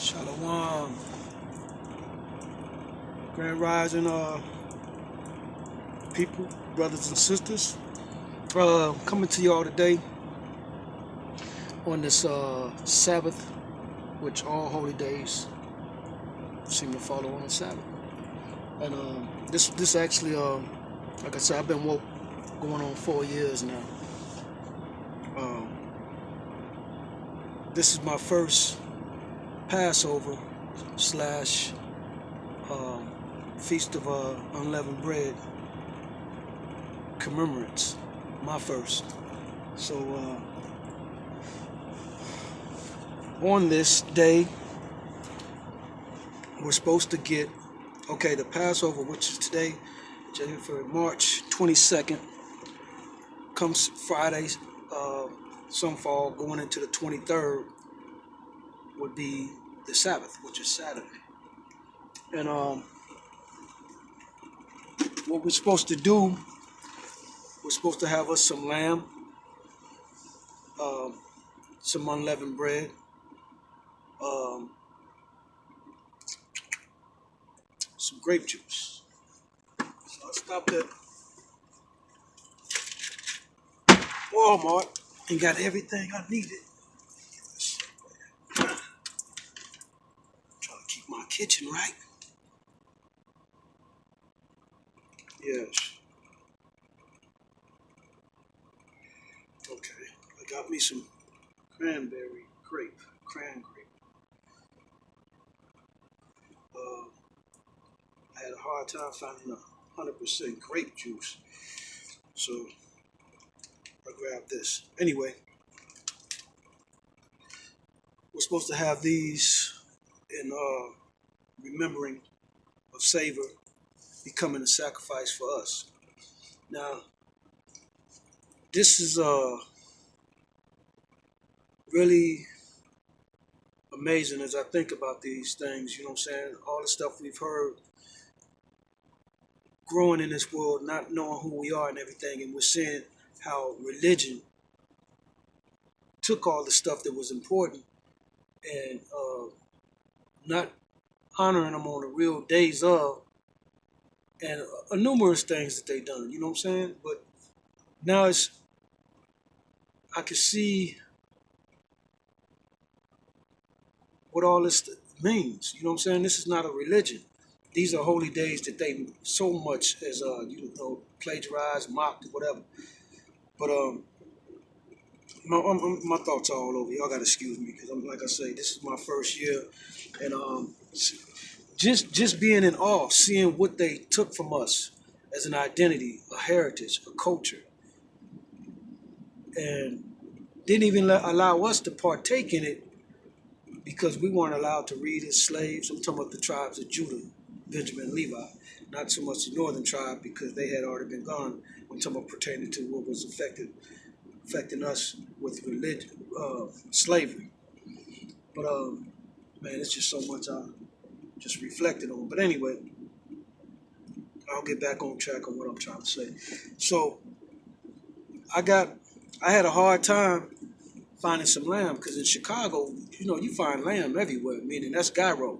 Shalom, Grand Rising, people, brothers and sisters. Coming to y'all today on this Sabbath, which all holy days seem to follow on Sabbath. And this actually, like I said, I've been woke going on 4 years now. This is my first Passover slash Feast of Unleavened Bread commemorates, my first. So on this day, we're supposed to get, the Passover, which is today, January, March 22nd, comes Friday, some fall, going into the 23rd, would be the Sabbath, which is Saturday. And what we're supposed to do, we're supposed to have us some lamb, some unleavened bread, some grape juice. So I stopped at Walmart and got everything I needed. Trying to keep my kitchen right. Yes. Okay. I got me some cran grape. I had a hard time finding 100% grape juice, so I grabbed this. Anyway, we're supposed to have these in remembering of Savor becoming a sacrifice for us. Now, this is really amazing as I think about these things, you know what I'm saying? All the stuff we've heard growing in this world, not knowing who we are and everything, and we're seeing how religion took all the stuff that was important and not honoring them on the real days of, and numerous things that they done, you know what I'm saying? But now I can see what all this means, you know what I'm saying? This is not a religion. These are holy days that they so much as plagiarized, mocked, whatever. But my thoughts are all over. Y'all gotta excuse me because I'm, like I say, this is my first year, and just being in awe, seeing what they took from us as an identity, a heritage, a culture, and didn't even allow us to partake in it because we weren't allowed to read as slaves. I'm talking about the tribes of Judah, Benjamin, and Levi, not so much the northern tribe because they had already been gone. I'm talking about pertaining to what was affecting us with religion, slavery. But man, it's just so much I just reflected on. But anyway, I'll get back on track on what I'm trying to say. So I had a hard time finding some lamb because in Chicago, you find lamb everywhere. Meaning that's gyro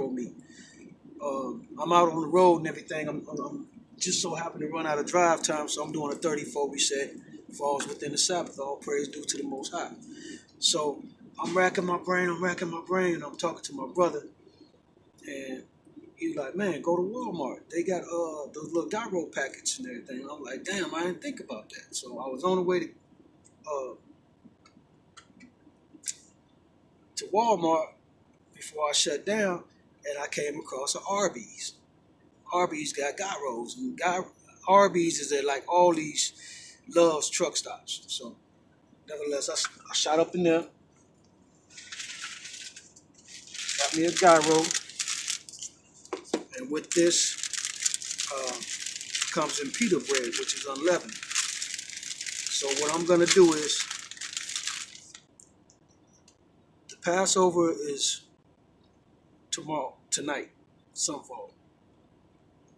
meat. I'm out on the road and everything. I'm just so happen to run out of drive time, so I'm doing a 34 reset. Falls within the Sabbath. All praise due to the Most High. So I'm racking my brain. I'm talking to my brother, and he was like, "Man, go to Walmart. They got those little gyro packets and everything." And I'm like, "Damn, I didn't think about that." So I was on the way to Walmart before I shut down, and I came across an Arby's. Arby's got gyros, and Arby's is at like all these Love's truck stops. So, nevertheless, I shot up in there, got me a gyro, and with this comes in pita bread, which is unleavened. So what I'm gonna do is, the Passover is tonight, sunfall.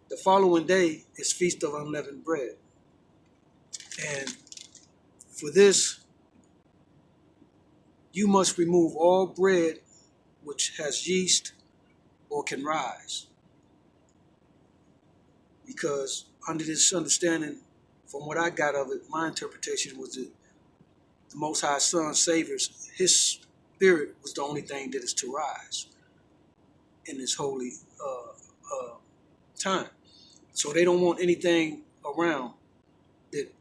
The following day is Feast of Unleavened Bread. And for this, you must remove all bread which has yeast or can rise. Because under this understanding, from what I got of it, my interpretation was that the Most High Son savors, his spirit was the only thing that is to rise in this holy time. So they don't want anything around that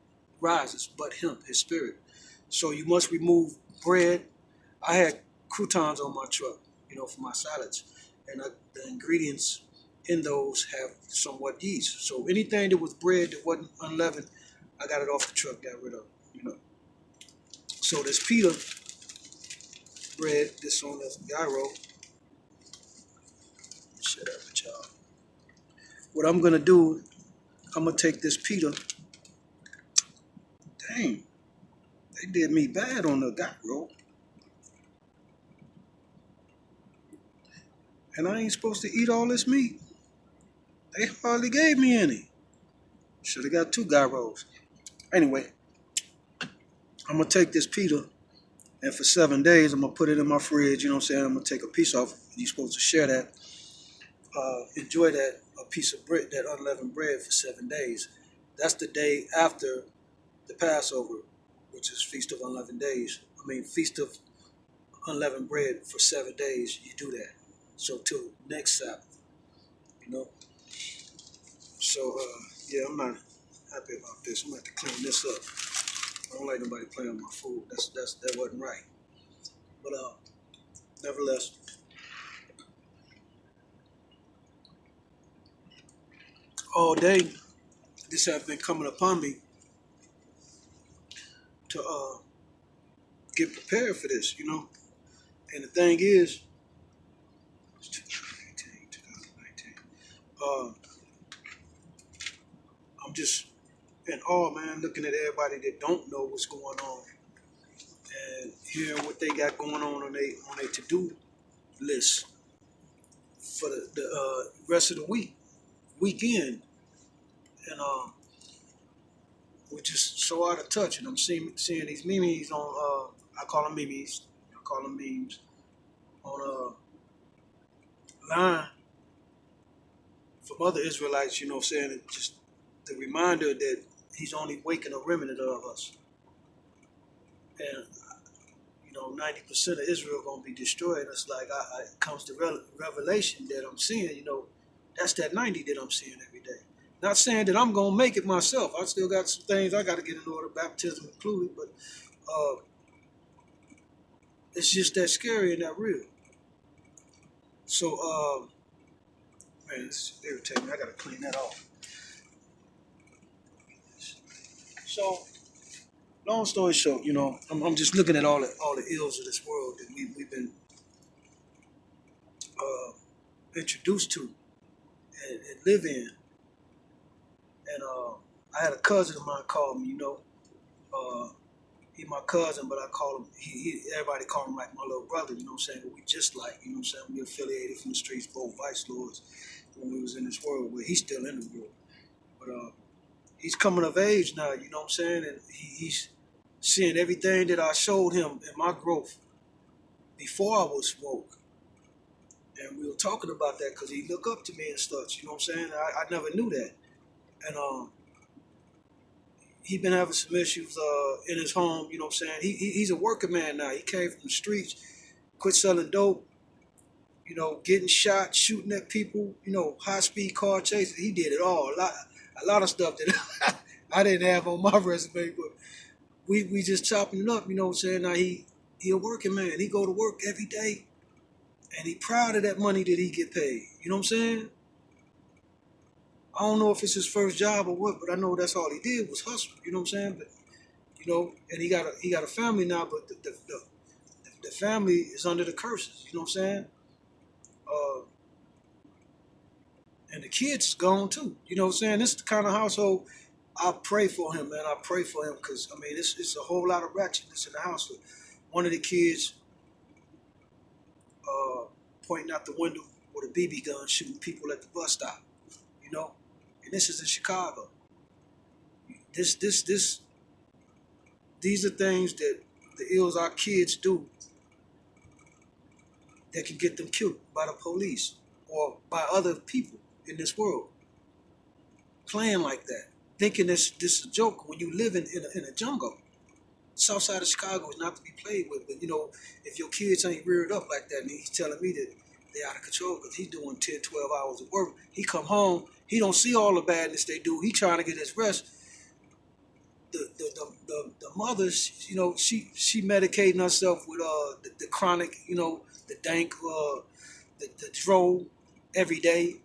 rises but him, his spirit. So you must remove bread. I had croutons on my truck, for my salads. And the ingredients in those have somewhat yeast. So anything that was bread that wasn't unleavened, I got it off the truck, got rid of. So this pita bread, this on the gyro. Shut up with y'all. What I'm gonna do, I'm gonna take this pita. Dang, they did me bad on the gyro. And I ain't supposed to eat all this meat. They hardly gave me any. Should have got 2 gyros. Anyway, I'm gonna take this pita, and for 7 days, I'm gonna put it in my fridge. You know what I'm saying? I'm gonna take a piece off. You're supposed to share that. Enjoy that, a piece of bread, that unleavened bread for 7 days. That's the day after the Passover, which is Feast of Unleavened Days. Feast of Unleavened Bread for 7 days. You do that. So till next Sabbath, So yeah, I'm not happy about this. I'm gonna have to clean this up. I don't like nobody playing with my food. That wasn't right. But nevertheless, all day this has been coming upon me to get prepared for this, And the thing is, 2019, I'm just in awe, man, looking at everybody that don't know what's going on and hearing what they got going on their to-do list for the rest of the weekend. And we're just so out of touch. And I'm seeing these memes on, I call them memes, I call them memes, on line from other Israelites, saying it just the reminder that he's only waking a remnant of us. And 90% of Israel gonna be destroyed. It's like it comes to revelation that I'm seeing. That's that 90 that I'm seeing every day. Not saying that I'm gonna make it myself. I still got some things I got to get in order, baptism included. But it's just that scary and that real. So man, it's irritating. I got to clean that off. So long story short, I'm just looking at all the ills of this world that we've been introduced to and live in. And I had a cousin of mine call me. He my cousin, but I call him. Everybody call him like my little brother. You know what I'm saying? We just like, we affiliated from the streets, both vice lords when we was in this world. But he's still in the world. But he's coming of age now. You know what I'm saying? And he's seeing everything that I showed him in my growth before I was woke. And we were talking about that because he looked up to me and stuff. You know what I'm saying? I never knew that. And he been having some issues in his home. You know what I'm saying? He's a working man now. He came from the streets, quit selling dope. Getting shot, shooting at people. High speed car chases. He did it all. A lot of stuff that I didn't have on my resume, but we just chopping it up. You know what I'm saying? Now he a working man. He go to work every day, and he proud of that money that he get paid. You know what I'm saying? I don't know if it's his first job or what, but I know that's all he did was hustle. You know what I'm saying? But and he got a family now, but the family is under the curses. You know what I'm saying? And the kids is gone too. You know what I'm saying? This is the kind of household I pray for him, man. I pray for him because it's a whole lot of ratchetness in the house. One of the kids pointing out the window with a BB gun, shooting people at the bus stop. And this is in Chicago. These are things that the ills our kids do that can get them killed by the police or by other people in this world. Playing like that, thinking this is a joke when you live in a jungle. South side of Chicago is not to be played with. But, if your kids ain't reared up like that, and he's telling me that they're out of control because he's doing 10, 12 hours of work. He come home, he don't see all the badness they do. He trying to get his rest. The mothers, she medicating herself with the chronic, the dank, the dro every day.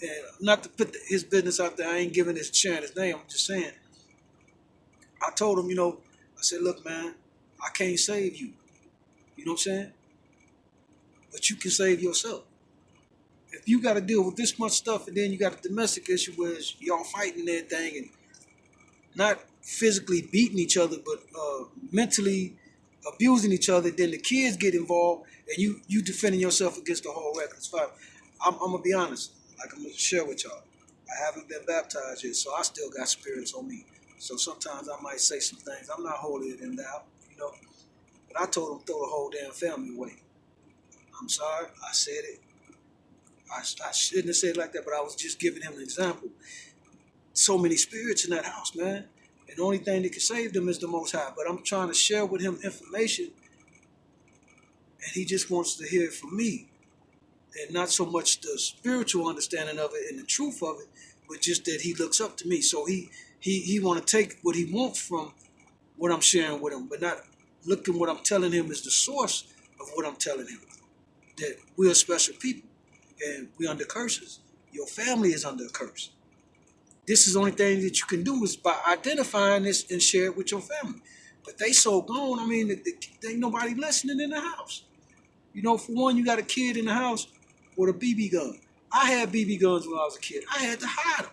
And not to put his business out there, I ain't giving his sharing his name. I'm just saying. I told him, I said, look, man, I can't save you. You know what I'm saying? But you can save yourself. If you got to deal with this much stuff, and then you got a domestic issue where y'all fighting and everything, and not physically beating each other, but mentally abusing each other, then the kids get involved, and you defending yourself against the whole record. It's fine. I'm gonna be honest. Like, I'm gonna share with y'all. I haven't been baptized yet, so I still got spirits on me. So sometimes I might say some things. I'm not holier than thou, But I told him throw the whole damn family away. I'm sorry, I said it. I shouldn't have said it like that, but I was just giving him an example. So many spirits in that house, man. And the only thing that can save them is the Most High. But I'm trying to share with him information, and he just wants to hear it from me. And not so much the spiritual understanding of it and the truth of it, but just that he looks up to me. So he want to take what he wants from what I'm sharing with him, but not looking what I'm telling him is the source of what I'm telling him. That we're special people, and we're under curses. Your family is under a curse. This is the only thing that you can do is by identifying this and share it with your family. But they so gone, there ain't nobody listening in the house. For one, you got a kid in the house with a BB gun. I had BB guns when I was a kid. I had to hide them.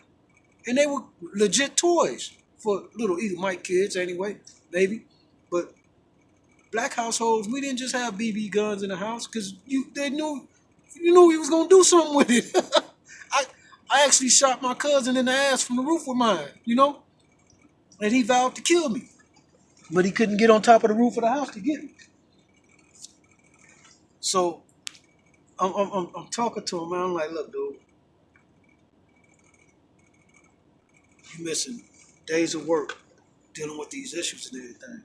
And they were legit toys for little either Mike kids anyway, maybe. But black households, we didn't just have BB guns in the house because you knew he was gonna do something with it. I actually shot my cousin in the ass from the roof with mine, and he vowed to kill me, but he couldn't get on top of the roof of the house to get me. So I'm talking to him, man. I'm like, look, dude, you missing days of work dealing with these issues and everything.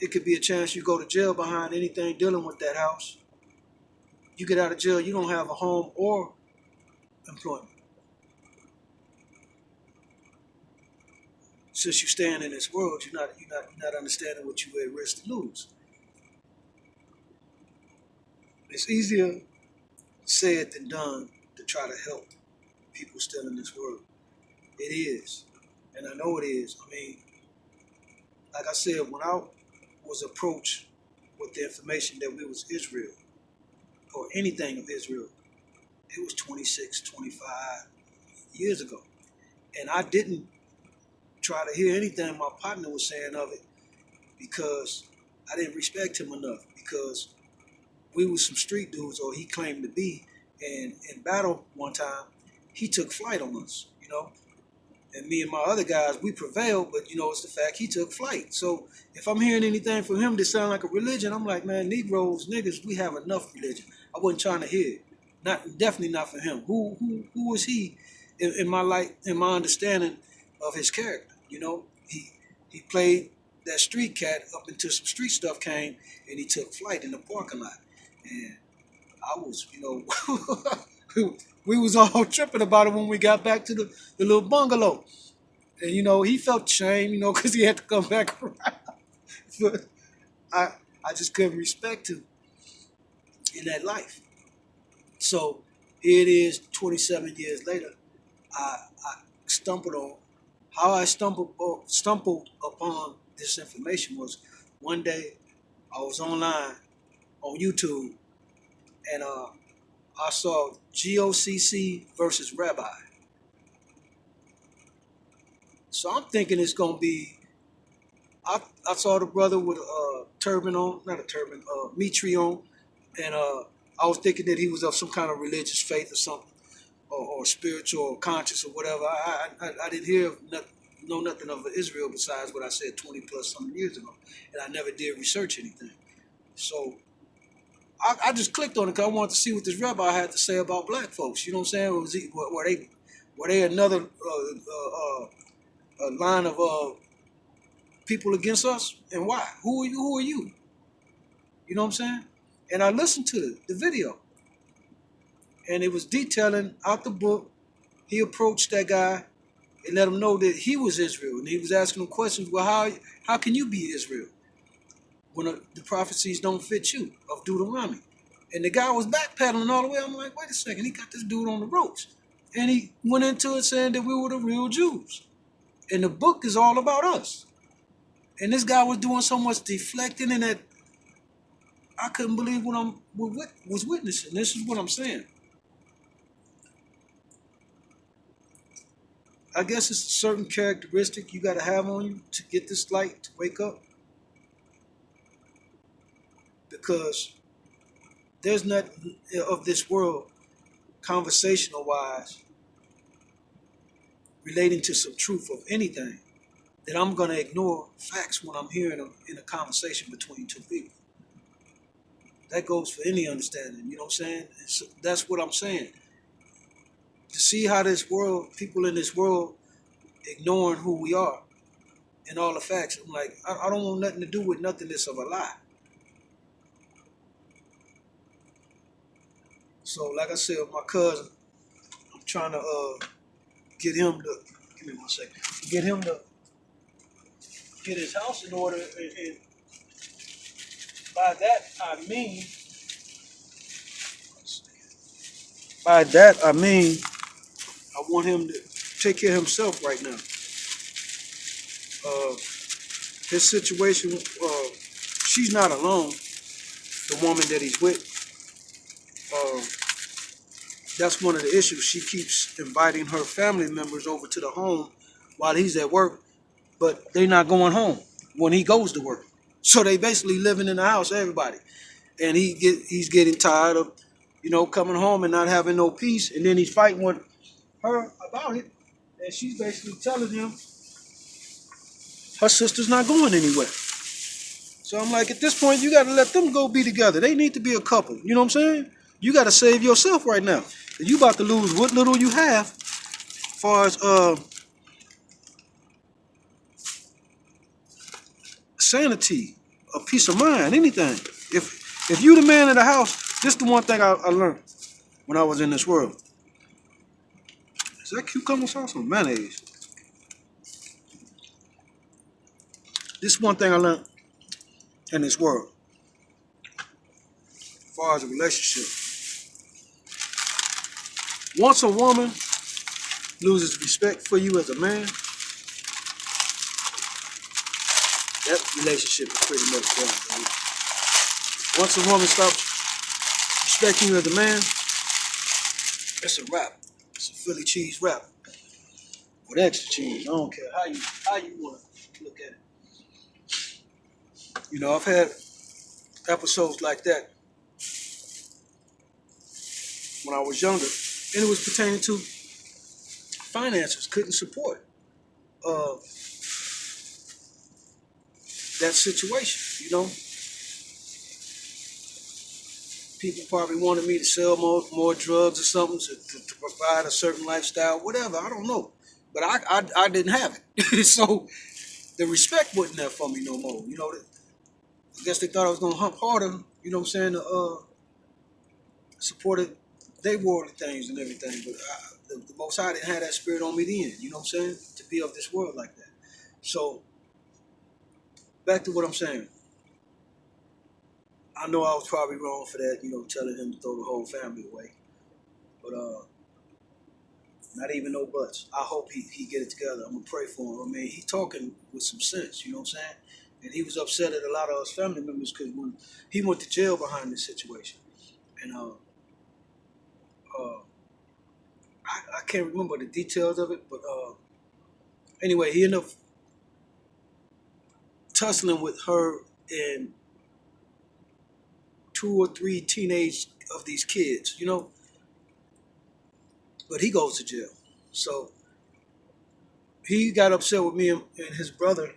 It could be a chance you go to jail behind anything dealing with that house. You get out of jail, you don't have a home or employment. Since you're staying in this world, you're not understanding what you're at risk to lose. It's easier said than done to try to help people still in this world. It is. And I know it is. Like I said, when I was approached with the information that we was Israel, or anything of Israel, it was 26, 25 years ago. And I didn't try to hear anything my partner was saying of it because I didn't respect him enough, because we was some street dudes, or he claimed to be, and in battle one time, he took flight on us, And me and my other guys, we prevailed, but it's the fact he took flight. So if I'm hearing anything from him that sound like a religion, I'm like, man, Negroes, niggas, we have enough religion. I wasn't trying to hear it. Definitely not for him. Who was he in my understanding of his character? He played that street cat up until some street stuff came, and he took flight in the parking lot. And I was, we was all tripping about it when we got back to the little bungalow. And, he felt shame, because he had to come back around. But I just couldn't respect him in that life. So here it is, 27 years later. I stumbled on how I stumbled upon this information was one day I was online on YouTube, and I saw GOCC versus Rabbi. So I'm thinking it's gonna be. I saw the brother with a turban on, not a turban, mitri on, and I was thinking that he was of some kind of religious faith or something, or spiritual, or conscious, or whatever. I didn't know nothing of Israel besides what I said 20 plus some years ago, and I never did research anything. So I just clicked on it because I wanted to see what this rabbi had to say about black folks. You know what I'm saying? Were they another line of people against us, and why? Who are you? Who are you? You know what I'm saying? And I listened to the video, and it was detailing out the book. He approached that guy and let him know that he was Israel, and he was asking him questions. Well, how can you be Israel when the prophecies don't fit you of Deuteronomy? And the guy was backpedaling all the way. I'm like, wait a second, he got this dude on the ropes, and he went into it saying that we were the real Jews, and the book is all about us. And this guy was doing so much deflecting, and that I couldn't believe what I was witnessing. This is what I'm saying. I guess it's a certain characteristic you got to have on you to get this light to wake up, because there's nothing of this world, conversational wise, relating to some truth of anything, that I'm going to ignore facts when I'm hearing them in a conversation between two people. That goes for any understanding, you know what I'm saying? So that's what I'm saying. To see how this world, people in this world, ignoring who we are and all the facts, I'm like, I don't want nothing to do with nothing that's of a lie. So, like I said, my cousin, I'm trying to get him to, give me 1 second, get him to get his house in order, and by that I mean, I want him to take care of himself right now. His situation, she's not alone. The woman that he's with, uh, that's one of the issues. She keeps inviting her family members over to the home while he's at work, but they're not going home when he goes to work. So they basically living in the house, everybody. And he's getting tired of, coming home and not having no peace. And then he's fighting with her about it. And she's basically telling him her sister's not going anywhere. So I'm like, at this point, you got to let them go be together. They need to be a couple. You know what I'm saying? You got to save yourself right now. You about to lose what little you have as far as sanity, a peace of mind, anything. If you the man of the house, this is the one thing I learned when I was in this world. Is that cucumber sauce or mayonnaise? This is one thing I learned in this world as far as a relationship. Once a woman loses respect for you as a man, that relationship is pretty much done, baby. Once a woman stops respecting you as a man, it's a wrap. It's a Philly cheese wrap with extra cheese. I don't care how you want to look at it. I've had episodes like that when I was younger, and it was pertaining to finances. Couldn't support that situation. People probably wanted me to sell more drugs or something to provide a certain lifestyle, whatever. I don't know, but I didn't have it. So the respect wasn't there for me no more. I guess they thought I was gonna hump harder. You know what I'm saying? To supported their worldly things and everything, but the Most High didn't have that spirit on me then. You know what I'm saying? To be of this world like that. So back to what I'm saying. I know I was probably wrong for that, telling him to throw the whole family away. But not even no buts. I hope he get it together. I'm gonna pray for him. I mean, he talking with some sense, you know what I'm saying? And he was upset at a lot of his family members because when he went to jail behind this situation. And I can't remember the details of it, but anyway, he ended up tussling with her and 2 or 3 teenage of these kids, but he goes to jail. So he got upset with me and his brother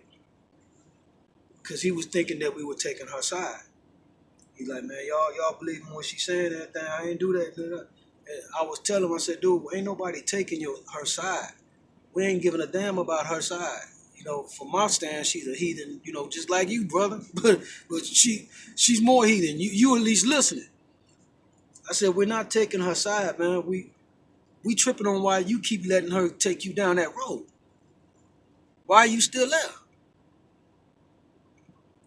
because he was thinking that we were taking her side. He's like, man, y'all believe in what she's saying and everything. I ain't do that. And I was telling him, I said, dude, ain't nobody taking her side. We ain't giving a damn about her side. You know, from my stand, she's a heathen, you know, just like you, brother. But she's more heathen. You at least listening. I said, we're not taking her side, man. We tripping on why you keep letting her take you down that road. Why are you still there?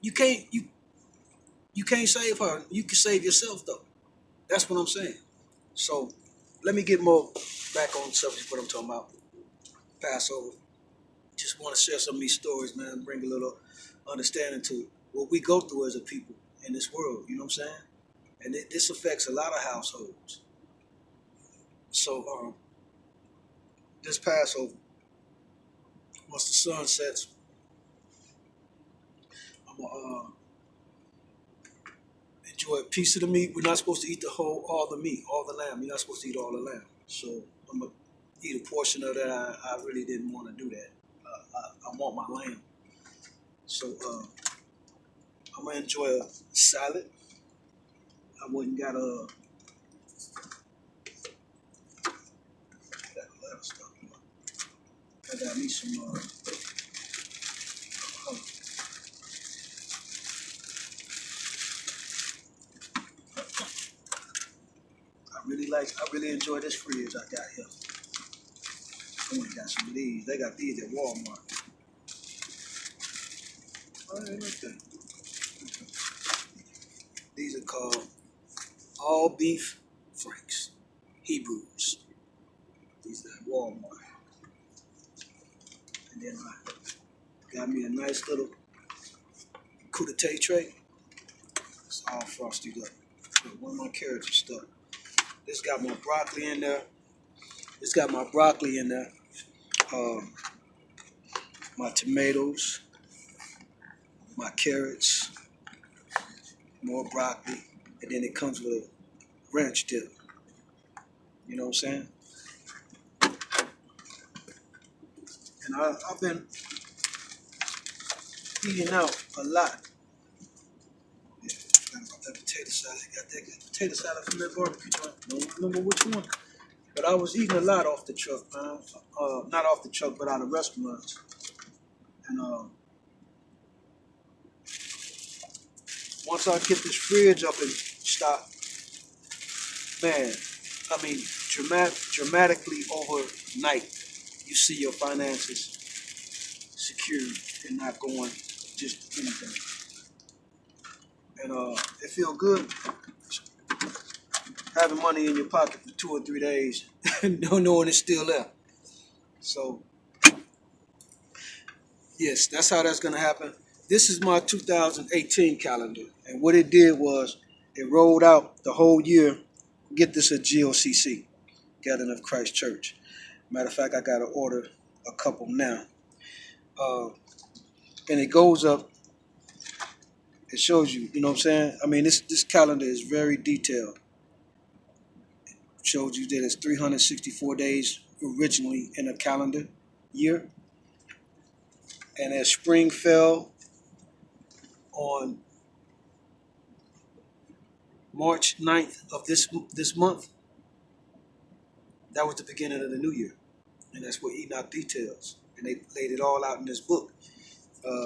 You can't you can't save her. You can save yourself though. That's what I'm saying. So let me get more back on the subject what I'm talking about. Passover. Just want to share some of these stories, man, bring a little understanding to what we go through as a people in this world, you know what I'm saying? And this affects a lot of households. So this Passover, once the sun sets, I'm gonna enjoy a piece of the meat. We're not supposed to eat all the meat, all the lamb. You're not supposed to eat all the lamb. So I'm gonna eat a portion of that. I really didn't want to do that. I want my lamb. So I'm gonna enjoy a salad. I wouldn't got a lot of stuff. I got me some. I really enjoy this fridge I got here. I went and got some of these. They got these at Walmart. Oh, yeah, look at these are called all beef franks, Hebrews. These are at Walmart. And then I got me a nice little crudité tray. It's all frosted up. One of my carrots and stuff. This got my broccoli in there. It's got my broccoli in there. My tomatoes, my carrots, more broccoli, and then it comes with a ranch dip. You know what I'm saying? And I've been eating out a lot. Yeah, got that potato salad. Got that potato salad from that barbecue joint. Don't remember which one. But I was eating a lot off the truck, man. Not off the truck, but out of restaurants. And once I get this fridge up and stop, man, I mean, dramatically overnight, you see your finances secured and not going just anything. And it feel good having money in your pocket for 2 or 3 days, no knowing it's still there. So yes, that's how that's gonna happen. This is my 2018 calendar, and what it did was it rolled out the whole year. Get this at GOCC, Gathering of Christ Church. Matter of fact, I got to order a couple now. And it goes up. It shows you, you know what I'm saying? I mean, this calendar is very detailed. It shows you that it's 364 days originally in a calendar year. And as spring fell on March 9th of this month, that was the beginning of the new year. And that's what Enoch details. And they laid it all out in this book.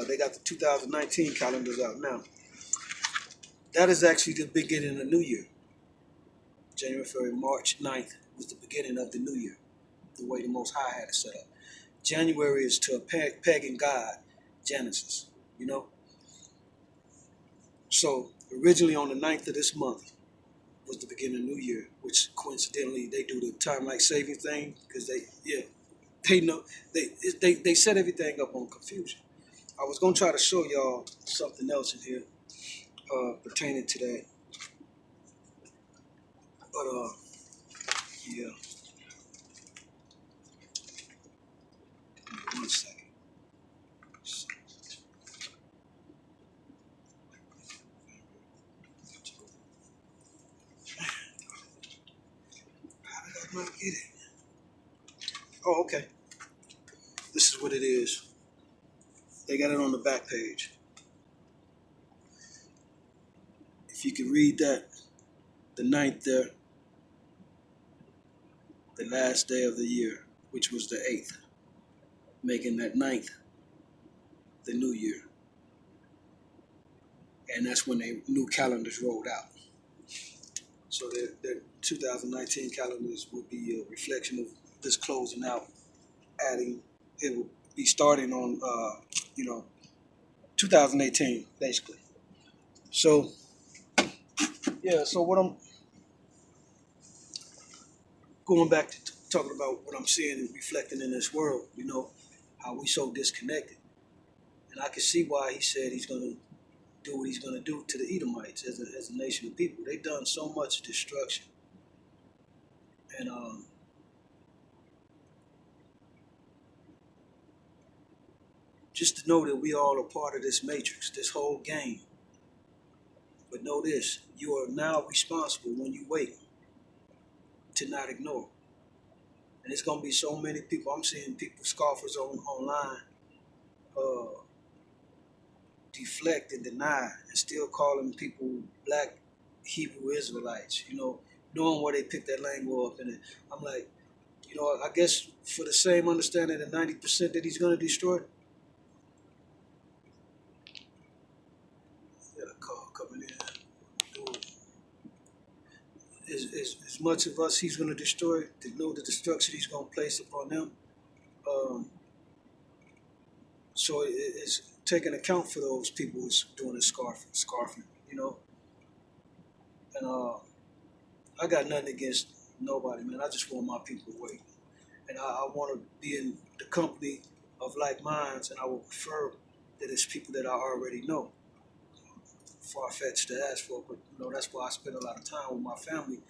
They got the 2019 calendars out now. That is actually the beginning of the new year. January, February, March 9th was the beginning of the new year, the way the Most High had it set up. January is to a pagan god, Genesis, you know? So originally on the 9th of this month was the beginning of the new year, which coincidentally they do the time like saving thing because they know they set everything up on confusion. I was gonna try to show y'all something else in here pertaining to that, but yeah. One second. How did I not get it? Oh, okay. This is what it is. They got it on the back page. If you You can read that, the ninth there, the last day of the year, which was the 8th, making that ninth the new year. And that's when the new calendars rolled out. So the 2019 calendars will be a reflection of this closing out, adding, it will be starting on, 2018, basically. So, yeah, so what I'm going back to talking about what I'm seeing and reflecting in this world, how we so disconnected. And I can see why he said he's going to do what he's going to do to the Edomites as a nation of people. They've done so much destruction. And just to know that we all are part of this matrix, this whole game. But know this, you are now responsible when you wake to not ignore. And it's going to be so many people. I'm seeing people, scoffers online, deflect and deny and still calling people black Hebrew Israelites, knowing where they picked that language up. And I'm like, I guess for the same understanding that 90% that he's going to destroy. Got a call coming in. As much of us he's going to destroy, to know the destruction he's going to place upon them. So it's taking account for those people who's doing the scarfing, And I got nothing against nobody, man. I just want my people awake. And I want to be in the company of like minds, and I would prefer that it's people that I already know. Far-fetched to ask for, but that's why I spend a lot of time with my family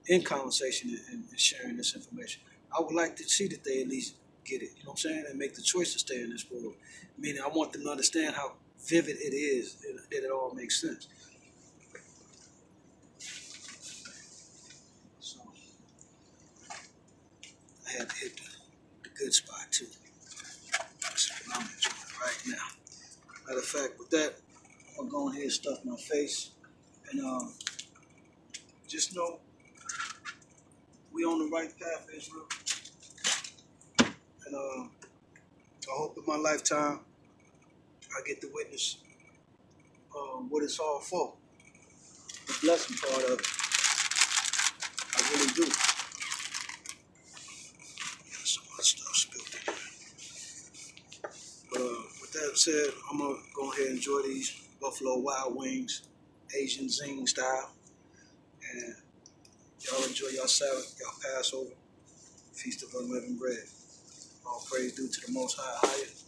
in conversation and sharing this information. I would like to see that they at least get it, what I'm saying, and make the choice to stay in this world. Meaning I want them to understand how vivid it is, and that it all makes sense. So I had to hit the good spot too. That's what I'm enjoying right now. Matter of fact, with that, I'm going to go ahead and stuff my face. And just know we on the right path, Israel. And I hope in my lifetime I get to witness what it's all for. The blessing part of it. I really do. So much stuff spilled in. With that said, I'm going to go ahead and enjoy these Buffalo Wild Wings, Asian zing style. And y'all enjoy y'all Sabbath, y'all Passover, Feast of Unleavened Bread. All praise due to the Most High Hayat,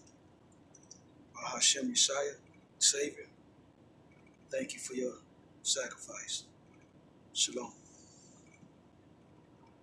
Hashem Messiah, Savior. Thank you for your sacrifice. Shalom.